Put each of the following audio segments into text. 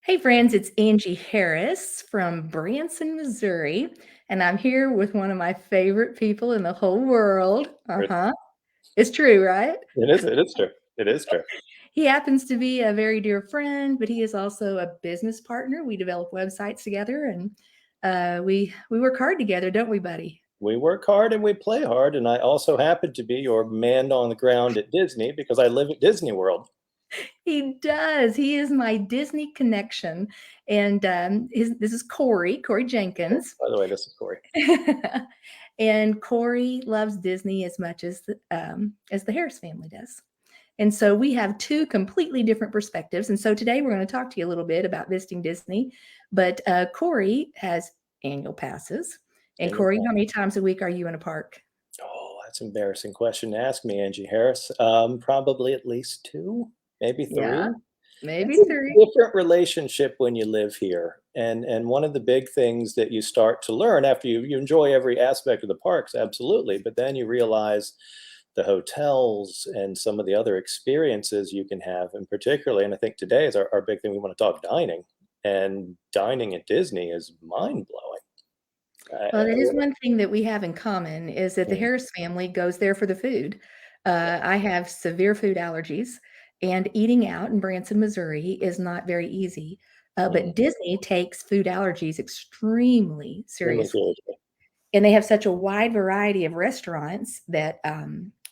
Hey, friends, it's Angie Harris from Branson, Missouri, and I'm here with one of my favorite people in the whole world. It's true, right? It is true. It is true. He happens to be a very dear friend, but he is also a business partner. We develop websites together, and we work hard together, don't we, buddy? We work hard and we play hard, and I also happen to be your man on the ground at Disney because I live at Disney World. He does. He is my Disney connection, and this is Corey Jenkins. By the way, this is Corey. And Corey loves Disney as much as the Harris family does. And so we have two completely different perspectives. And so today we're going to talk to you a little bit about visiting Disney. But Corey has annual passes. And Annual Corey, plan. how many times a week are you in a park? Oh, that's an embarrassing question to ask me, Angie Harris. Probably at least two, maybe Yeah, three. It's maybe a three. different relationship when you live here. And one of the big things that you start to learn after you enjoy every aspect of the parks, absolutely, but then you realize the hotels and some of the other experiences you can have, and particularly, and I think today is our big thing, we want to talk dining. And dining at Disney is mind blowing. Well, that is one thing that we have in common is that the Harris family goes there for the food. I have severe food allergies, and eating out in Branson, Missouri is not very easy. But Disney takes food allergies extremely seriously. And they have such a wide variety of restaurants that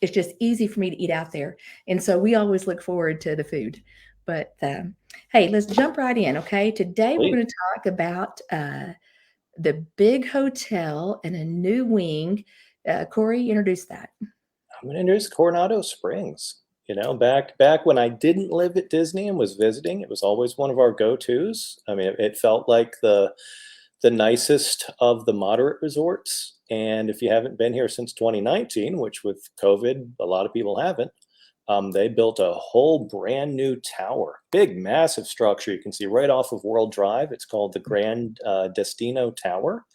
it's just easy for me to eat out there. And so we always look forward to the food. But hey, let's jump right in, okay? Today we're Please. going to talk about the big hotel and a new wing. Corey, introduce that. I'm going to introduce Coronado Springs. Back when I didn't live at Disney and was visiting, it was always one of our go-tos. I mean, it felt like the nicest of the moderate resorts. And if you haven't been here since 2019, which with COVID, a lot of people haven't, they built a whole brand new tower, big, massive structure. You can see right off of World Drive. It's called the Grand Destino Tower,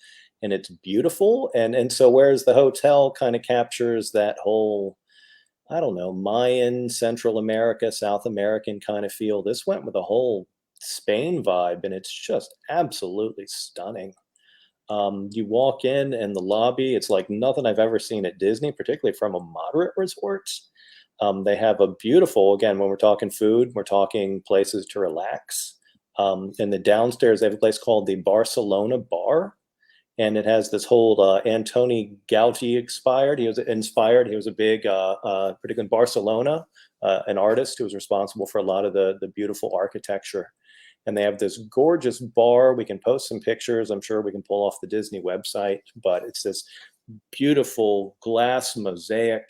and it's beautiful. And so, whereas the hotel kind of captures that whole, I don't know, Mayan, Central America, South American kind of feel, this went with a whole Spain vibe, and it's just absolutely stunning. You walk in and the lobby, it's like nothing I've ever seen at Disney, particularly from a moderate resort. They have a beautiful, again, when we're talking food, we're talking places to relax. In the downstairs, they have a place called the Barcelona Bar, and it has this whole Antoni Gaudí expired. He was inspired. He was a big, particularly in Barcelona, an artist who was responsible for a lot of the beautiful architecture. And they have this gorgeous bar. We can post some pictures. I'm sure we can pull off the Disney website, but it's this beautiful glass mosaic.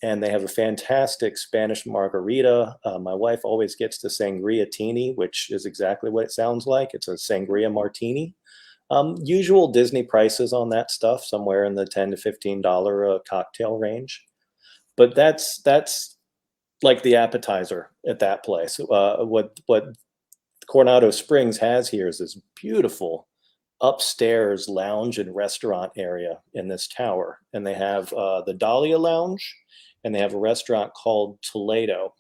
And they have a fantastic Spanish margarita. My wife always gets the sangria tini, which is exactly what it sounds like. It's a sangria martini. Usual Disney prices on that stuff, somewhere in the $10 to $15 cocktail range. But that's like the appetizer at that place. What Coronado Springs has here is this beautiful upstairs lounge and restaurant area in this tower, and they have the Dahlia Lounge, and they have a restaurant called Toledo.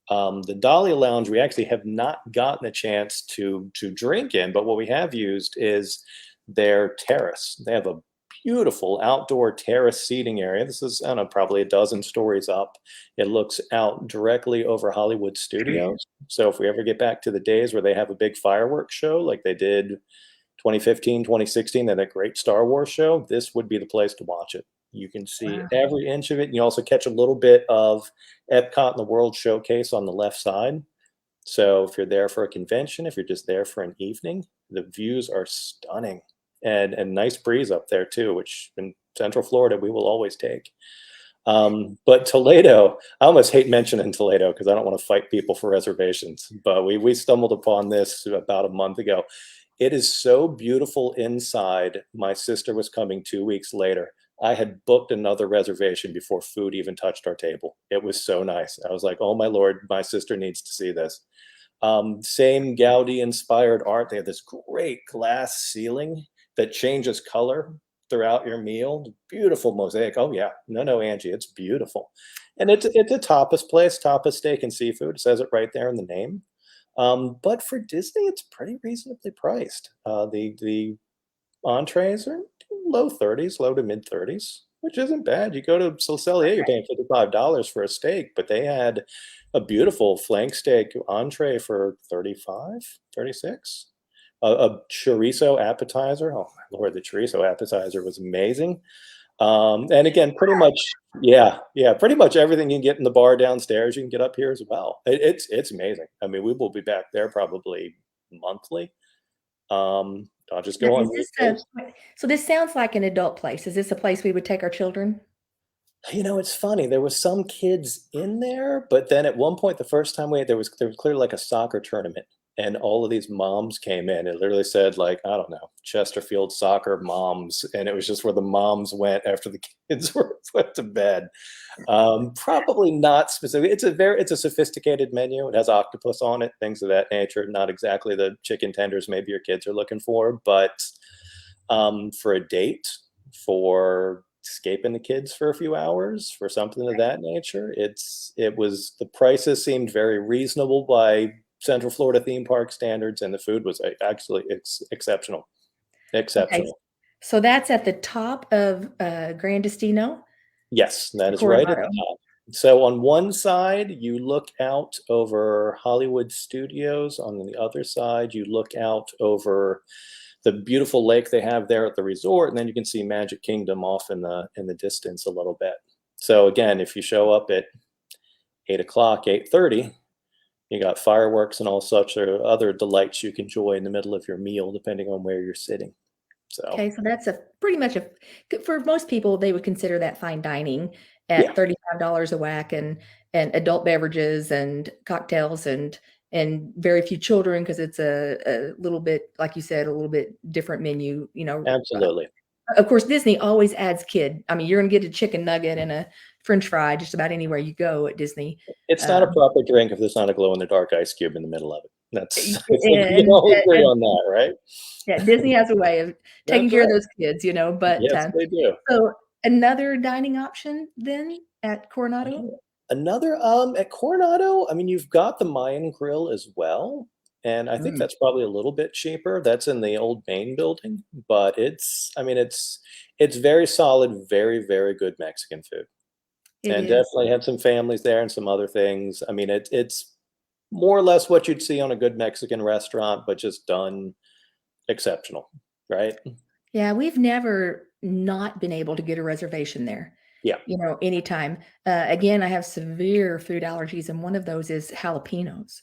The Dahlia Lounge, we actually have not gotten a chance to drink in, but what we have used is their terrace. They have a beautiful outdoor terrace seating area. This is, I don't know, probably a dozen stories up. It looks out directly over Hollywood Studios. So if we ever get back to the days where they have a big fireworks show like they did 2015, 2016, they had that great Star Wars show, this would be the place to watch it. You can see Wow. every inch of it. And you also catch a little bit of Epcot and the World Showcase on the left side. So if you're there for a convention, if you're just there for an evening, the views are stunning, and nice breeze up there too, which in Central Florida we will always take. But Toledo, I almost hate mentioning Toledo because I don't want to fight people for reservations, but we stumbled upon this about a month ago. It is so beautiful inside. My sister was coming 2 weeks later. I had booked another reservation before food even touched our table. It was so nice. I was like, oh my Lord, my sister needs to see this. Same Gaudi inspired art. They have this great glass ceiling that changes color throughout your meal. Beautiful mosaic. Oh yeah, no, Angie, it's beautiful. And it's a tapas place, tapas steak and seafood. It says it right there in the name. But for Disney, it's pretty reasonably priced. The entrees are low 30s, low to mid 30s, which isn't bad. You go to Celcelia, you're paying $55 for a steak, but they had a beautiful flank steak entree for 35, 36. A chorizo appetizer. Oh my Lord, the chorizo appetizer was amazing. And again, pretty much, yeah, yeah, pretty much everything you can get in the bar downstairs, you can get up here as well. It's amazing. I mean, we will be back there probably monthly. I'll just Now, go is on this a weekdays. so this sounds like an adult place. Is this a place we would take our children? You know, it's funny. There was some kids in there, but then at one point, the first time there was clearly like a soccer tournament, and all of these moms came in. It literally said like, I don't know, Chesterfield soccer moms, and it was just where the moms went after the kids were put to bed. Probably not specific. It's a sophisticated menu. It has octopus on it, things of that nature. Not exactly the chicken tenders maybe your kids are looking for, but for a date, for escaping the kids for a few hours, for something of that nature, the prices seemed very reasonable by Central Florida theme park standards, and the food was actually exceptional. Okay, Exceptional. so that's at the top of, Gran Destino, Yes, that is right at the Coronado. top. So on one side, you look out over Hollywood Studios. On the other side, you look out over the beautiful lake they have there at the resort, and then you can see Magic Kingdom off in the distance a little bit. So again, if you show up at 8 o'clock, 8:30, you got fireworks and all such or other delights you can enjoy in the middle of your meal, depending on where you're sitting. So Okay, so that's a pretty much a for most people, they would consider that fine dining yeah, at $35 a whack and adult beverages and cocktails and very few children because it's a little bit, like you said, a little bit different menu, absolutely. of course, Disney always adds kid. I mean, you're gonna get a chicken nugget and a french fry just about anywhere you go at Disney. It's not a Um, proper drink if there's not a glow in the dark ice cube in the middle of it. That's I think we can and all agree and on that, right? yeah, Disney has a way of taking That's care of right. those kids, but, Yes, they do. so another dining option then at Coronado? Uh, Another, at Coronado, I mean, you've got the Mayan Grill as well, and I think Mm, that's probably a little bit cheaper. That's in the old main building, but I mean, it's very solid, very, very good Mexican food, it and is. definitely had some families there and some other things. I mean, it's more or less what you'd see on a good Mexican restaurant, but just done exceptional, right? Yeah, we've never not been able to get a reservation there, Yeah. anytime. Again, I have severe food allergies, and one of those is jalapenos.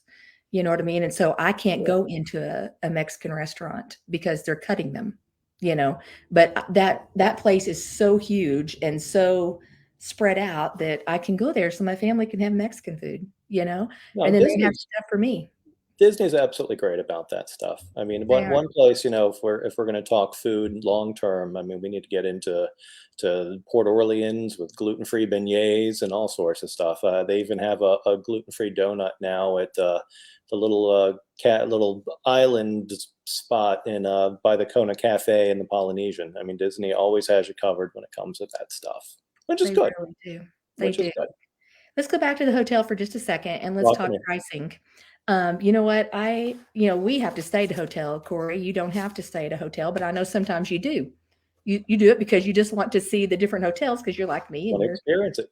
You know what I mean? And so I can't Yeah. go into a Mexican restaurant because they're cutting them, you know. But that place is so huge and so spread out that I can go there so my family can have Mexican food, No, and then they have stuff for me. Disney's absolutely great about that stuff. I mean, They are. one place, if we're gonna talk food long term, I mean, we need to get into Port Orleans with gluten-free beignets and all sorts of stuff. They even have a gluten-free donut now at, the little island spot by the Kona Cafe in the Polynesian. I mean, Disney always has you covered when it comes to that stuff, which is They good, really do. They which is do. good. Let's go back to the hotel for just a second and let's Welcome talk in. pricing. You know what? We have to stay at a hotel, Corey. You don't have to stay at a hotel, but I know sometimes you do. You do it because you just want to see the different hotels because you're like me and Wanna experience it.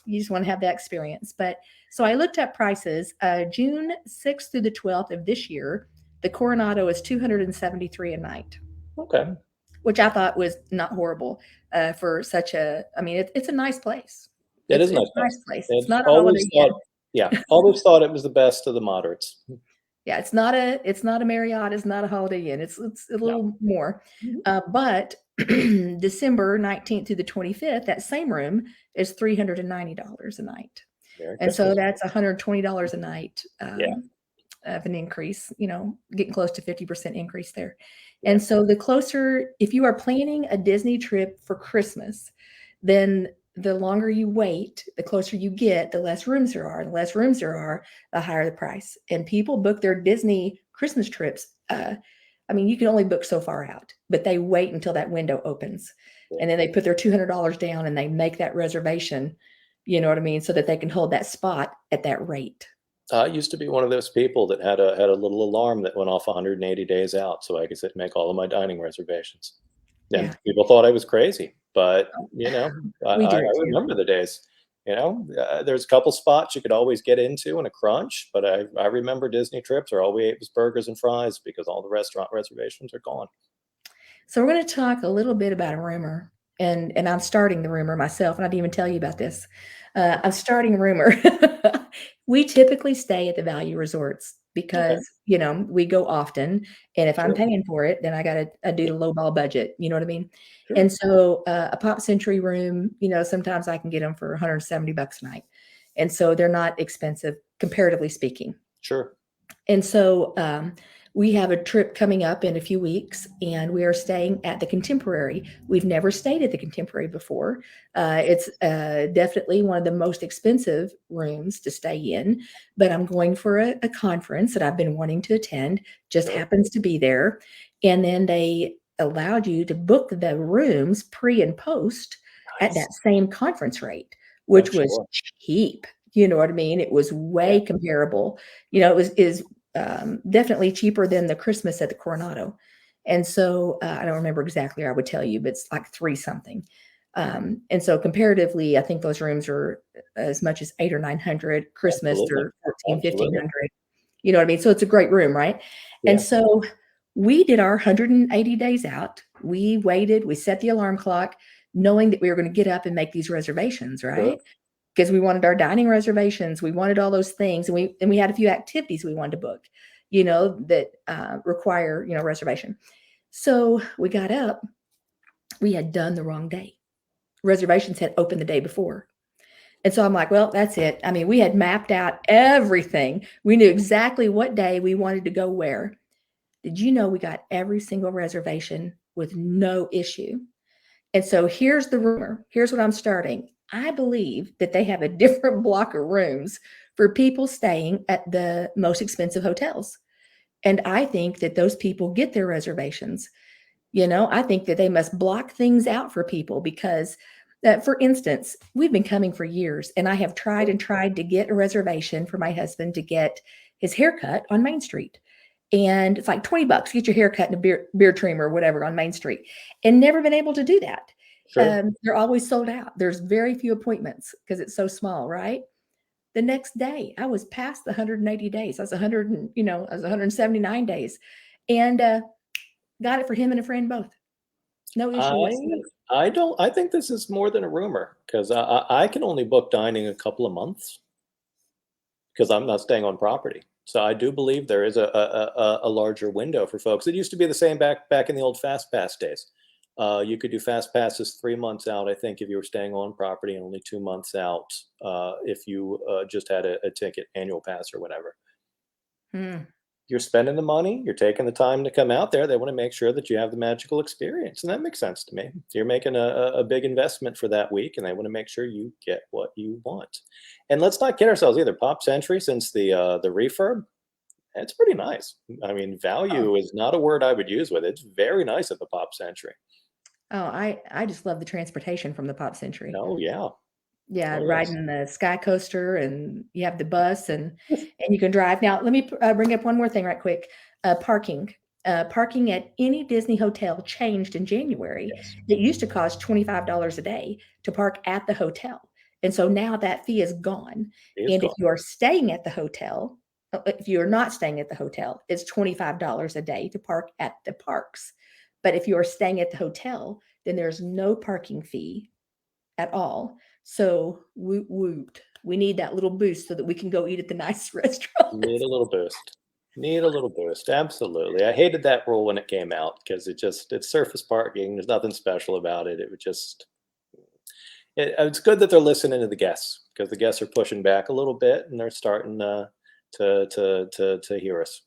you just want to have that experience. But so I looked up prices. June 6th through the 12th of this year, the Coronado is 273 a night, Okay. which I thought was not horrible for such I mean, it's a nice place. It is a It's nice a place. nice place. It's It's not a Holiday always thought Inn. yeah, always thought it was the best of the moderates. Yeah, it's not a Marriott, it's not a Holiday Inn. It's a No. little more. Mhm. But December 19th through the 25th, that same room is $390 a night. Merry And so Christmas. that's $120 a night Yeah, of an increase, getting close to 50% increase there. yeah. And so if you are planning a Disney trip for Christmas, then the longer you wait, the closer you get, the less rooms there are. The less rooms there are, the higher the price. And people book their Disney Christmas trips. I mean, you can only book so far out, but they wait until that window opens. Yeah. And then they put their $200 down and they make that reservation, you know what I mean? So that they can hold that spot at that rate. I used to be one of those people that had a little alarm that went off 180 days out, so I could sit and make all of my dining reservations. Yeah, And people thought I was crazy, but, you know, we I do it too. remember the days, there's a couple spots you could always get into in a crunch, but I remember Disney trips where all we ate was burgers and fries because all the restaurant reservations are gone. So we're going to talk a little bit about a rumor, and I'm starting the rumor myself, and I didn't even tell you about this. I'm starting a rumor. We typically stay at the value resorts Okay, because we go often, and if I'm sure, paying for it, then I got to do the low ball budget. You know what I mean? sure, And so a Pop Century room, sometimes I can get them for 170 bucks a night, and so they're not expensive comparatively speaking. sure. And so we have a trip coming up in a few weeks, and we are staying at the Contemporary. We've never stayed at the Contemporary before. It's definitely one of the most expensive rooms to stay in, but I'm going for a conference that I've been wanting to attend, just Sure. happens to be there. And then they allowed you to book the rooms pre and post at that Nice. same conference rate, I'm which was sure. cheap. You know what I mean? It was Yeah. way comparable. It was is definitely cheaper than the Christmas at the Coronado. And so I don't remember exactly, I would tell you, but it's like three something. And so comparatively, I think those rooms are as much as eight or 900. Christmas, Absolutely. they're 14, Absolutely. 1500. You know what I mean? So it's a great room, right? And Yeah. so we did our 180 days out. We waited, we set the alarm clock, knowing that we were going to get up and make these reservations, Sure. right? Because we wanted our dining reservations, we wanted all those things, and we had a few activities we wanted to book, that require reservation. So we got up, we had done the wrong day. Reservations had opened the day before. And so I'm like, well, that's it. I mean, we had mapped out everything. We knew exactly what day we wanted to go where. Did you know we got every single reservation with no issue? And so here's the rumor. Here's what I'm starting. I believe that they have a different block of rooms for people staying at the most expensive hotels. And I think that those people get their reservations. I think that they must block things out for people because, for instance, we've been coming for years, and I have tried Sure. and tried to get a reservation for my husband to get his haircut on Main Street. And it's like 20 bucks, get your hair cut in a beard trimmer or whatever on Main Street, and never been able to do that. Sure. They're always sold out. There's very few appointments because it's so small, right? The next day, I was past the 180 days. I was 100, I was 179 days, and got it for him and a friend both. No issue I whatsoever. I think this is more than a rumor 'cause I can only book dining a couple of months because 'cause I'm not staying on property. So I do believe there is a larger window for folks. It used to be the same back in the old fast pass days. You could do fast passes 3 months out, I think, if you were staying on property, and only 2 months out, if you, just had a ticket, annual pass or whatever. Hmm. You're spending the money, you're taking the time to come out there, they wanna make sure that you have the magical experience, and that makes sense to me. You're making a big investment for that week, and they wanna make sure you get what you want. And let's not kid ourselves either, Pop Century, since the refurb, it's pretty nice. I mean, Oh, value is not a word I would use with it, it's very nice at the Pop Century. oh, I just love the transportation from the Pop Century. Oh, yeah. Yeah, Oh, yes. riding the Sky Coaster, and you have the bus, and you can drive. Now, let me bring up one more thing right quick. Parking. Parking at any Disney hotel changed in January. Yes. It used to cost $25 a day to park at the hotel, and so now that fee is gone. It is And if gone. you are staying at the hotel, if you are not staying at the hotel, it's $25 a day to park at the parks. But if you are staying at the hotel, then there's no parking fee at all. So woot woot. We need that little boost so that we can go eat at the nice Need restaurants. a little boost. Need a little boost, absolutely. I hated that rule when it came out because it's surface parking, there's nothing special about it, it would just it's good that they're listening to the guests because the guests are pushing back a little bit, and they're starting, to hear us.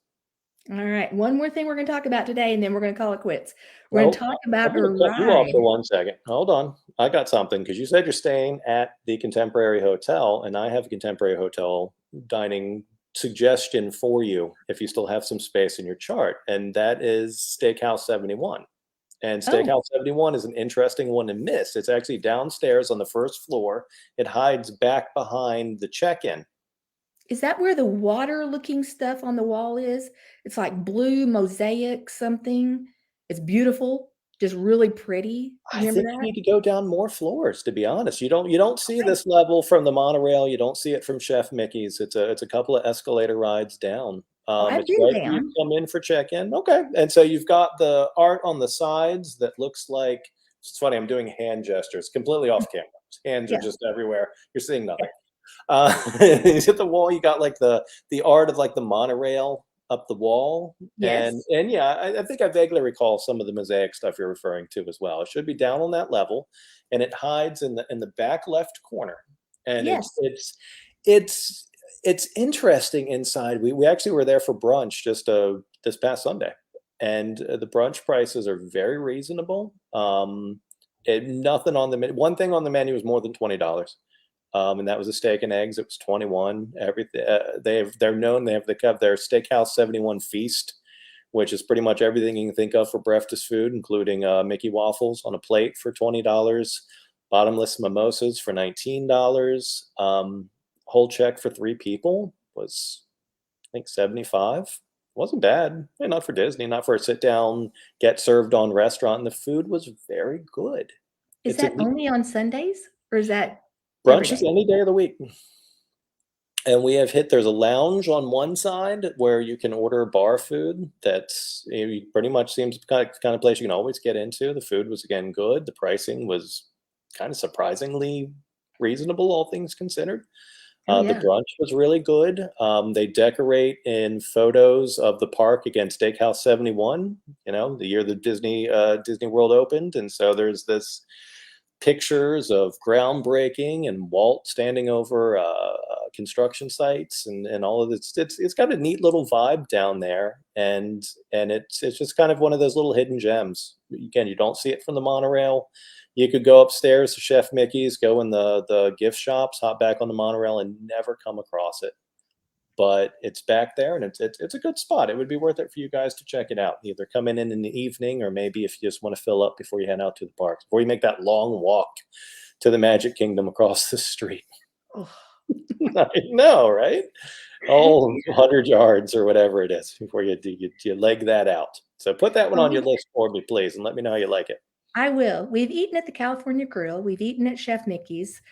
All right. One more thing we're going to talk about today, and then we're going to call it quits. We're going to Well, talk I'm about a gonna cut you off ride. for 1 second. Hold on. I got something because you said you're staying at the Contemporary Hotel, and I have a Contemporary Hotel dining suggestion for you if you still have some space in your chart, and that is Steakhouse 71. And Oh, Steakhouse 71 is an interesting one to miss. It's actually downstairs on the first floor. It hides back behind the check-in. Is that where the water-looking stuff on the wall is? It's like blue mosaic something. It's beautiful, just really pretty. You I remember think you that? need to go down more floors, to be honest. You don't see Okay. this level from the monorail, you don't see it from Chef Mickey's. It's a couple of escalator rides down. Oh, I've It's been right where you down. come in for check-in. Okay, and so you've got the art on the sides that looks like it's funny, I'm doing hand gestures, completely off camera. Hands are Yeah, just everywhere. You're seeing yeah. nothing. You hit the wall, you got, like, the art of, like, the monorail up the wall, and Yes, and, yeah, I think I vaguely recall some of the mosaic stuff you're referring to as well. It should be down on that level, and it hides in the back left corner, and yes. it's it's interesting inside. We actually were there for brunch just, this past Sunday, and, the brunch prices are very reasonable. And nothing on the menu. One thing on the menu is more than $20. And that was a steak and eggs. It was 21. Everything they're known. They have their Steakhouse 71 feast, which is pretty much everything you can think of for breakfast food, including Mickey waffles on a plate for $20, bottomless mimosas for $19. Whole check for three people was I think 75. Wasn't bad. Not for Disney, not for a sit down, get served on restaurant. And the food was very good. Is It's a that only on Sundays, or is that every brunch is day? any day of the week. And we have hit there's a lounge on one side where you can order bar food that's pretty much seems kind of place you can always get into. The food was again good. The pricing was kind of surprisingly reasonable, all things considered. Oh, The yeah. brunch was really good. They decorate in photos of the park again, Steakhouse 71. The year the Disney World opened, and so there's this pictures of groundbreaking and Walt standing over construction sites and all of this. It's got a neat little vibe down there, and it's just kind of one of those little hidden gems. Again, you don't see it from the monorail. You could go upstairs to Chef Mickey's, go in the gift shops, hop back on the monorail, and never come across it. But it's back there, and it's a good spot. It would be worth it for you guys to check it out. Either come in the evening, or maybe if you just want to fill up before you head out to the parks, before you make that long walk to the Magic Kingdom across the street. Oh. I know, right? Oh, 100 yards or whatever it is before you leg that out. So put that one Well, on your list for me, please, and let me know how you like it. I will. We've eaten at the California Grill, we've eaten at Chef Mickey's,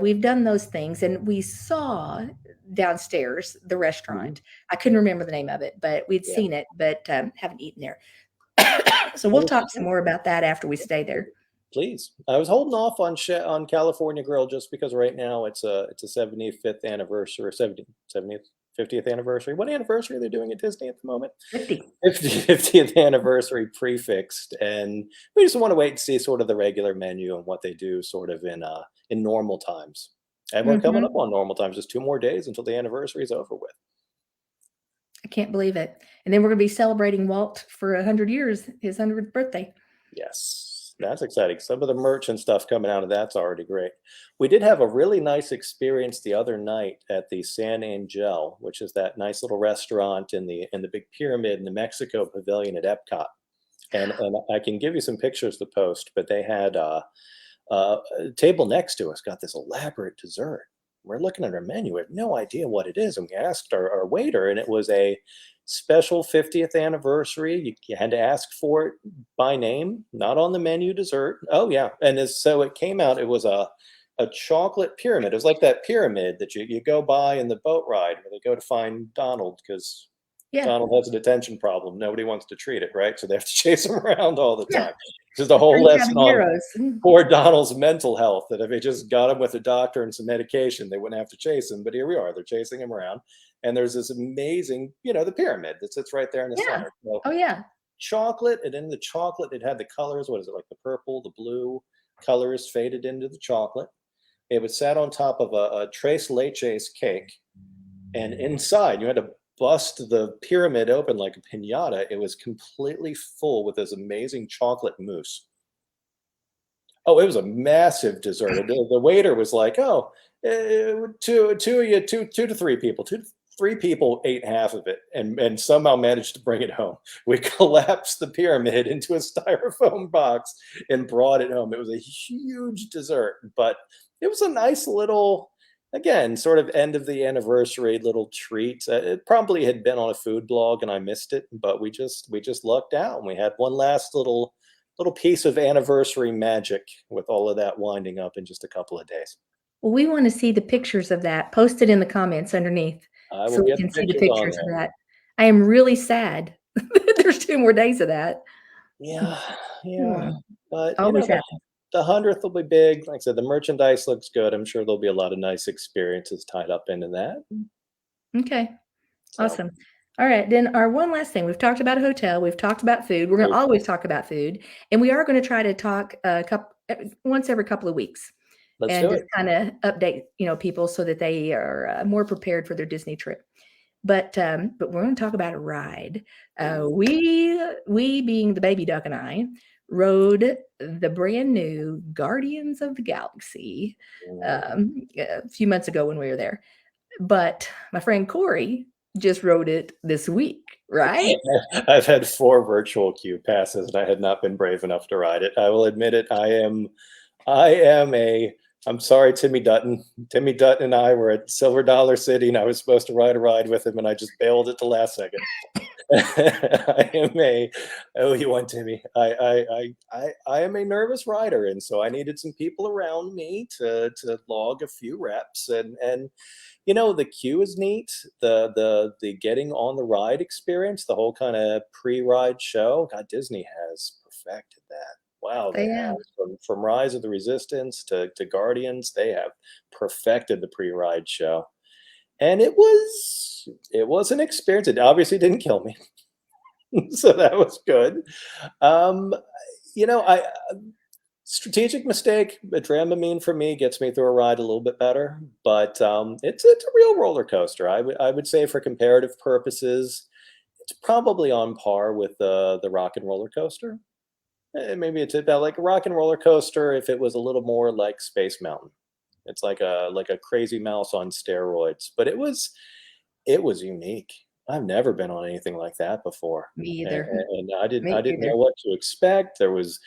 we've done those things, and we saw downstairs the Mhm. restaurant. I couldn't remember the name of it, but we'd Yeah. seen it, but, haven't eaten there. So I we'll was talk some more about that after we stay there. Please. I was holding off on California Grill just because right now it's a 75th anniversary, 70th, 50th anniversary. What anniversary are they doing at Disney at the moment? 50. 50th anniversary prefixed, and we just want to wait and see sort of the regular menu and what they do sort of in normal times. And we're coming up Mhm. on normal times. Just 2 more days until the anniversary is over with. I can't believe it. And then we're gonna be celebrating Walt for 100 years, his 100th birthday. Yes, that's exciting. Some of the merch and stuff coming out of that's already great. We did have a really nice experience the other night at the San Angel, which is that nice little restaurant in the big pyramid in the Mexico Pavilion at Epcot. And I can give you some pictures to post, but they had a table next to us got this elaborate dessert. We're looking at our menu. We have no idea what it is. And we asked our waiter, and it was a special 50th anniversary. You had to ask for it by name, not on the menu dessert. Oh, yeah. So it came out, it was a chocolate pyramid. It was like that pyramid that you go by in the boat ride where they go to find Donald because Yeah, Donald has a detention problem. Nobody wants to treat it, right? So they have to chase him around all the yeah, time. Just a the whole 3 lesson on caballeros. poor Donald's mental health, that if they just got him with a doctor and some medication, they wouldn't have to chase him. But here we are, they're chasing him around. And there's this amazing, the pyramid that sits right there in the Yeah. center. So Oh, yeah. chocolate, and in the chocolate, it had the colors. What is it, like the purple, the blue colors faded into the chocolate. It was sat on top of a tres leches cake. And inside, you had to bust the pyramid open like a pinata. It was completely full with this amazing chocolate mousse. Oh, it was a massive dessert. The waiter was like, "Oh, two of you, two to three people, 2 to 3 people ate half of it, and somehow managed to bring it home." We collapsed the pyramid into a styrofoam box and brought it home. It was a huge dessert, but it was a nice little. again, sort of end of the anniversary little treat. It probably had been on a food blog and I missed it, but we just lucked out and we had one last little piece of anniversary magic with all of that winding up in just a couple of days. Well, we wanna see the pictures of that. Post it in the comments underneath I will so we get the can see the pictures on pictures of there. that. I am really sad that there's 2 more days of that. Yeah, yeah, Hmm, but always the happens. the 100th will be big. Like I said, the merchandise looks good. I'm sure there'll be a lot of nice experiences tied up into that. Okay, So, awesome. Alright, then our one last thing, we've talked about a hotel, we've talked about food, we're gonna food. always talk about food, and we are gonna try to talk once every couple of weeks Let's and do just it. kinda update, people so that they are, more prepared for their Disney trip. But we're gonna talk about a ride. Ooh. We being the baby duck and I, rode the brand new Guardians of the Galaxy, a few months ago when we were there. But my friend Corey just rode it this week, right? I've had 4 virtual queue passes, and I had not been brave enough to ride it. I will admit it, I am a I'm sorry, Timmy Dutton. Timmy Dutton and I were at Silver Dollar City, and I was supposed to ride a ride with him, and I just bailed at the last second. I am a oh, you won, Timmy. I am a nervous rider, and so I needed some people around me to log a few reps, and the queue is neat. The getting on the ride experience, the whole kind of pre-ride show. God, Disney has perfected that. Wow, they They have have. from Rise of the Resistance to Guardians, they have perfected the pre-ride show, and it was an experience. It obviously didn't kill me, so that was good. Um, I strategic mistake, a Dramamine for me gets me through a ride a little bit better, but it's a real roller coaster. I would say for comparative purposes, it's probably on par with the Rock and Roller Coaster. Maybe it's about like a Rock and Roller Coaster if it was a little more like Space Mountain. It's like a crazy mouse on steroids, but it was unique. I've never been on anything like that before, Me a either. and I didn't Me I didn't either. know what to expect. There was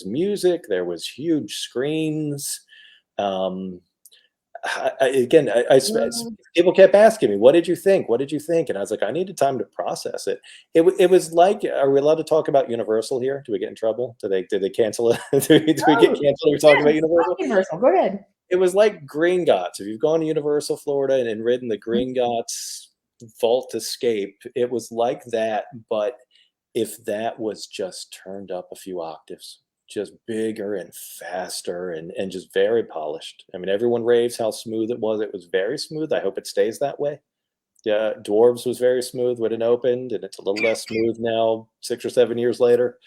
music, there was huge screens. Um, Well, people kept asking me, "What did you think? What did you think?" And I was like, "I needed time to process it." It was like, are we allowed to talk about Universal here? Do we get in trouble? Did they cancel it? Do we get oh, canceled? We're talking about yes, talk Universal? Universal, go ahead. It was like Gringotts. If you've gone to Universal Florida and ridden the Mhm. Gringotts Vault Escape, it was like that, but if that was just turned up a few octaves, just bigger and faster and just very polished. I mean, everyone raves how smooth it was. It was very smooth. I hope it stays that way. Yeah, Dwarves was very smooth when it opened, and it's a little less smooth now, 6 or 7 years later.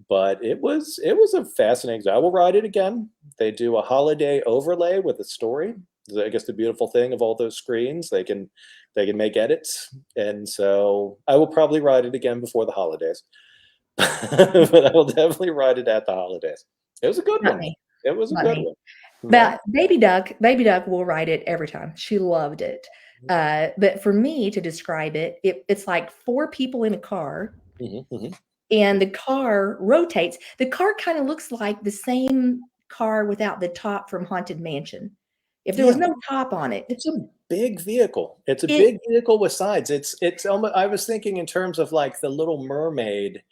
But it was a fascinating I will ride it again. They do a holiday overlay with a story. I guess the beautiful thing of all those screens, they can make edits, and so I will probably ride it again before the holidays. But I will definitely ride it at the holidays. It was a good Not one. me, It was a not good me. one. Yeah. But Baby Duck will ride it every time. She loved it. But for me to describe it, it's like 4 people in a car, Mhm, mhm. and the car rotates. The car kinda looks like the same car without the top from Haunted Mansion. If there Yeah, was no top on it, it's a big vehicle. It's a it big vehicle with sides. It's almo I was thinking in terms of, like, The Little Mermaid.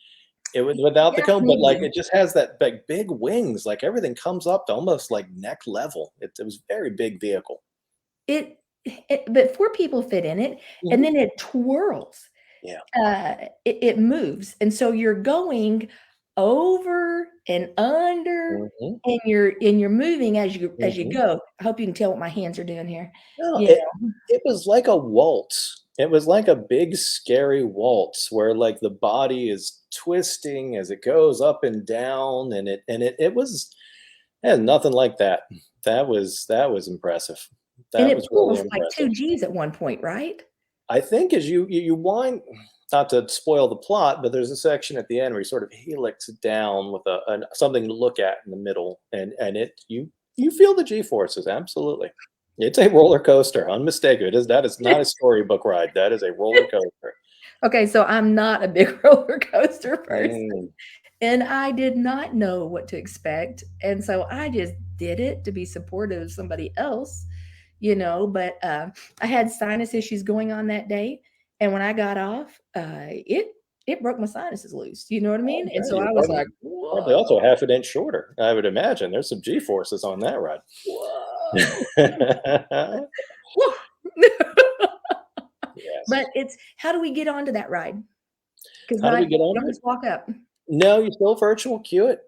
It was without the yes, cone, but, like, maybe. it just has that, like, big wings, like, everything comes up to almost, like, neck level. It was very big vehicle. It but 4 people fit in it, and Mhm. then it twirls. Yeah. It moves, and so you're going over and under, Mhm, and you're moving as you mhm. go. I hope you can tell what my hands are doing here. No, You it was like a waltz. It was like a big scary waltz where, like, the body is twisting as it goes up and down, and it was nothing like that. That was impressive. and That it was really pulls like 2 impressive. Gs at one point, right? I think as you wind, not to spoil the plot, but there's a section at the end where you sort of helix down with something to look at in the middle, and you feel the G forces, absolutely. It's a roller coaster, unmistakable. That is not a storybook ride. That is a roller coaster. Okay, so I'm not a big roller coaster person, Mm. and I did not know what to expect, and so I just did it to be supportive of somebody else, but I had sinus issues going on that day, and when I got off, it broke my sinuses loose. You know what I Oh, mean? And yeah, so you're I was probably like, probably also whoa, half an inch shorter, I would imagine. There's some G-forces on that ride. whoa, whoa. But Yes. it's how do we get onto that ride? Because How do not we get don't onto it? just walk up. No, you still virtual queue it,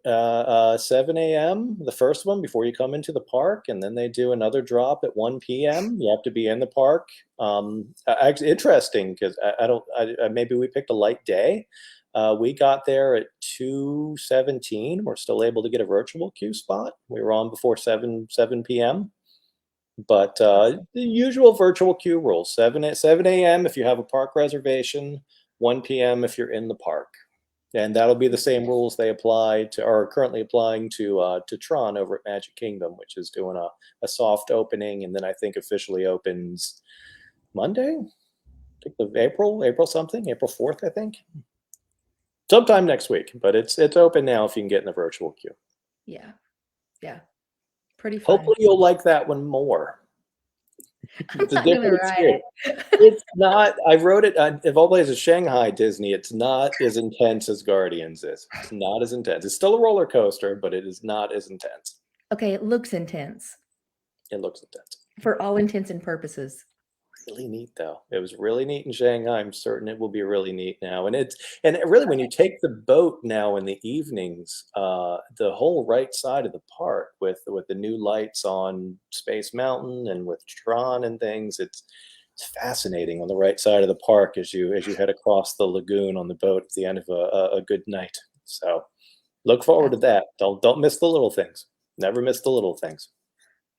7 AM, the first one before you come into the park, and then they do another drop at 1 PM. You have to be in the park. Actually interesting 'cause I don't maybe we picked a light day. We got there at 2:17. We're still able to get a virtual queue spot. We were on before 7 PM. But, Awesome. the usual virtual queue rules, 7 AM if you have a park reservation, 1 PM if you're in the park. And that'll be the same rules they apply to or are currently applying to Tron over at Magic Kingdom, which is doing a soft opening, and then I think officially opens Monday? I think of April something, April 4th, I think. Sometime next week, but it's open now if you can get in the virtual queue. Yeah, yeah, pretty fun. Hopefully, you'll like that one more. I'm It's a not gonna different ride experience. it. It's not I wrote it, of all places, Shanghai Disney, it's not as intense as Guardians is. It's not as intense. It's still a roller coaster, but it is not as intense. Okay, it looks intense It looks intense. for all intents and purposes. Really neat, though. It was really neat in Shanghai. I'm certain it will be really neat now, and it really, when you take the boat now in the evenings, the whole right side of the park with the new lights on Space Mountain and with Tron and things, it's fascinating on the right side of the park as you head across the lagoon on the boat at the end of a good night. So, look forward to That's that. Don't miss the little things. Never miss the little things.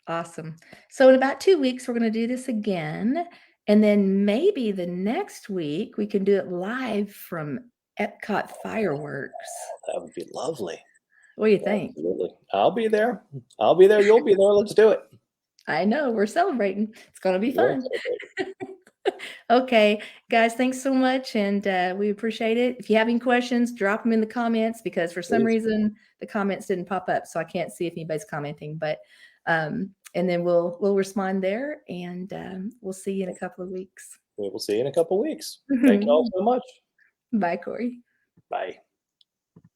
awesome. So in about 2 weeks, we're gonna do this again, and then maybe the next week, we can do it live from Epcot fireworks. That would be lovely. What do you think? Absolutely. I'll be there. I'll be there. You'll be there. Let's do it. I know, we're celebrating. It's gonna be We'll fun. celebrate. Okay, guys, thanks so much, and, we appreciate it. If you have any questions, drop them in the comments because for some Please. reason, the comments didn't pop up, so I can't see if anybody's commenting, but, and then we'll respond there, and, we'll see you in a couple of weeks. We will see you in a couple weeks. Thank you all so much. Bye, Corey. Bye.